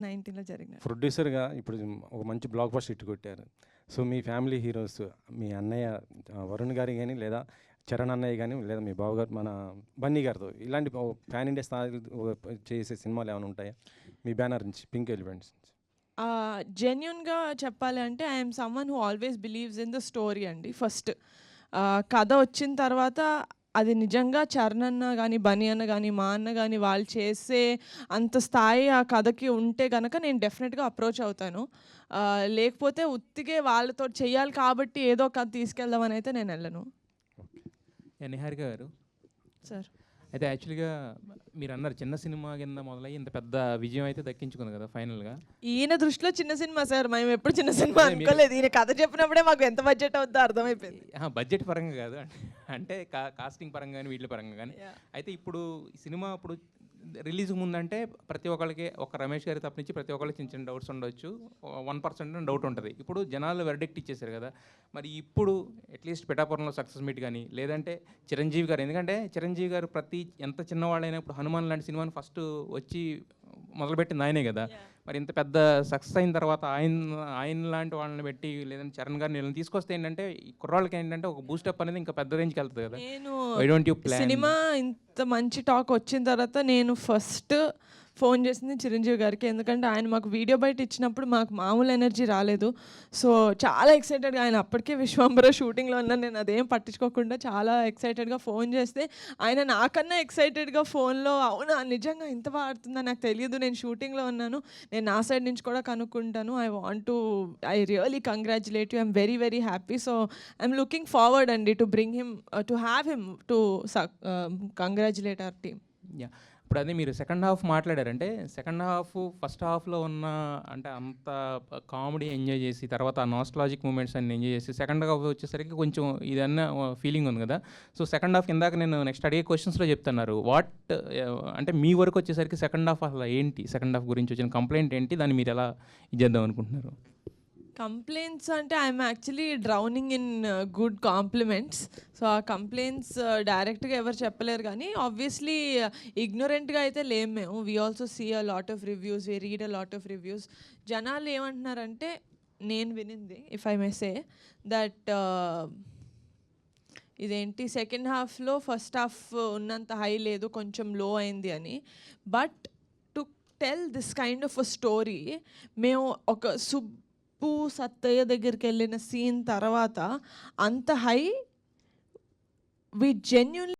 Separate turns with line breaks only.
19లో జరిగిన.
ప్రొడ్యూసర్గా ఇప్పుడు ఒక మంచి బ్లాక్ బస్టర్ హిట్ కొట్టారు. సో మీ ఫ్యామిలీ హీరోస్ మీ అన్నయ్య వరుణ్ గారి కానీ లేదా చరణ్ అన్నయ్య కానీ లేదా మీ బావగారు మన బన్నీ గారితో ఇలాంటి ప్యాన్ ఇండియా స్థాయి చేసే సినిమాలు ఏమైనా ఉంటాయా మీ బ్యానర్ నుంచి పింక్ ఎలిఫెంట్స్?
జెన్యున్గా చెప్పాలి అంటే I'm someone who always believes in the story అండి. ఫస్ట్ కథ వచ్చిన తర్వాత అది నిజంగా చరణ్ అన్న కానీ బన్నీ అన్న కానీ మా అన్న కానీ వాళ్ళు చేసే అంత స్థాయి ఆ కథకి ఉంటే కనుక నేను డెఫినెట్గా అప్రోచ్ అవుతాను. లేకపోతే ఉత్తిగే వాళ్ళతో చెయ్యాలి కాబట్టి ఏదో కథ తీసుకెళ్దామని అయితే నేను వెళ్ళను.
నిహారిక గారు
సార్,
అయితే యాక్చువల్గా మీరు అన్నారు చిన్న సినిమా కింద మొదలయ్యి ఇంత పెద్ద విజయం అయితే దక్కించుకుంది కదా ఫైనల్గా.
ఈయన దృష్టిలో చిన్న సినిమా సార్, మేము ఎప్పుడు చిన్న సినిమా అనుకోలేదు. ఈయన కథ చెప్పినప్పుడే మాకు ఎంత బడ్జెట్ అవుతుందో అర్థమైపోయింది.
బడ్జెట్ పరంగా కాదు అంటే కాస్టింగ్ పరంగా కానీ వీటి పరంగా కానీ. అయితే ఇప్పుడు ఈ సినిమా ఇప్పుడు రిలీజ్ ముందంటే ప్రతి ఒక్కరికి ఒక రమేష్ గారి తప్పనించి ప్రతి ఒక్కరికి చిన్న చిన్న డౌట్స్ ఉండొచ్చు, 1% డౌట్ ఉంటుంది. ఇప్పుడు జనాలు వెర్డిక్ట్ ఇచ్చేసారు కదా, మరి ఇప్పుడు అట్లీస్ట్ పిఠాపురంలో సక్సెస్ మీట్ కానీ లేదంటే చిరంజీవి గారు, ఎందుకంటే చిరంజీవి గారు ప్రతి ఎంత చిన్నవాళ్ళైనా ఇప్పుడు హనుమాన్ లాంటి సినిమాని ఫస్ట్ వచ్చి మొదలుపెట్టింది ఆయనే కదా. మరి ఇంత పెద్ద సక్సెస్ అయిన తర్వాత ఆయన లాంటి వాళ్ళని పెట్టి లేదంటే చరణ్ గారిని వీళ్ళని తీసుకొస్తే ఏంటంటే ఈ కుర్రాళ్ళకి ఏంటంటే ఒక బూస్టప్ అనేది ఇంకా పెద్ద రేంజ్కి వెళ్తుంది కదా.
నేను సినిమా ఇంత మంచి టాక్ వచ్చిన తర్వాత నేను ఫస్ట్ ఫోన్ చేసింది చిరంజీవి గారికి. ఎందుకంటే ఆయన మాకు వీడియో బయట ఇచ్చినప్పుడు మాకు మామూలు ఎనర్జీ రాలేదు. సో చాలా ఎక్సైటెడ్గా, ఆయన అప్పటికే విశ్వంబర షూటింగ్లో ఉన్నాను, నేను అదేం పట్టించుకోకుండా చాలా ఎక్సైటెడ్గా ఫోన్ చేస్తే ఆయన నాకన్నా ఎక్సైటెడ్గా ఫోన్లో అవునా నిజంగా ఇంత బాగా ఆడుతుందా నాకు తెలియదు, నేను షూటింగ్లో ఉన్నాను, నేను నా సైడ్ నుంచి కూడా కనుక్కుంటాను, I really congratulate you, I'm very very happy. So I'm looking forward అండి to bring him to have him to congratulate our team.
ఇప్పుడు అదే మీరు సెకండ్ హాఫ్ మాట్లాడారంటే సెకండ్ హాఫ్ ఫస్ట్ హాఫ్లో ఉన్న అంటే అంత కామెడీ ఎంజాయ్ చేసి తర్వాత ఆ నాస్టాలజిక్ మూమెంట్స్ అన్ని ఎంజాయ్ చేసి సెకండ్ హాఫ్ వచ్చేసరికి కొంచెం ఇదన్న ఫీలింగ్ ఉంది కదా. సో సెకండ్ హాఫ్ ఇందాక నేను నెక్స్ట్ అడిగే క్వశ్చన్స్లో చెప్తున్నారు అంటే మీ వరకు వచ్చేసరికి సెకండ్ హాఫ్ అసలు ఏంటి, సెకండ్ హాఫ్ గురించి వచ్చిన కంప్లైంట్ ఏంటి, దాన్ని మీరు ఎలా ఇచ్చేద్దాం అనుకుంటున్నారు?
కంప్లైంట్స్ అంటే I'm actually drowning in good compliments. So ఆ కంప్లైంట్స్ డైరెక్ట్గా ఎవరు చెప్పలేరు, కానీ ఆబ్వియస్లీ ఇగ్నోరెంట్గా అయితే లేము మేము. We also see a lot of reviews, we read a lot of reviews. జనాలు ఏమంటున్నారంటే నేను వినింది, if I may say that ఇదేంటి సెకండ్ హాఫ్లో ఫస్ట్ హాఫ్ ఉన్నంత హై లేదు, కొంచెం లో అయింది అని. But to tell this kind of a story మేము ఒక సత్తయ్య దగ్గరికి వెళ్ళిన సీన్ తర్వాత అంత హై వి జెన్యున్లీ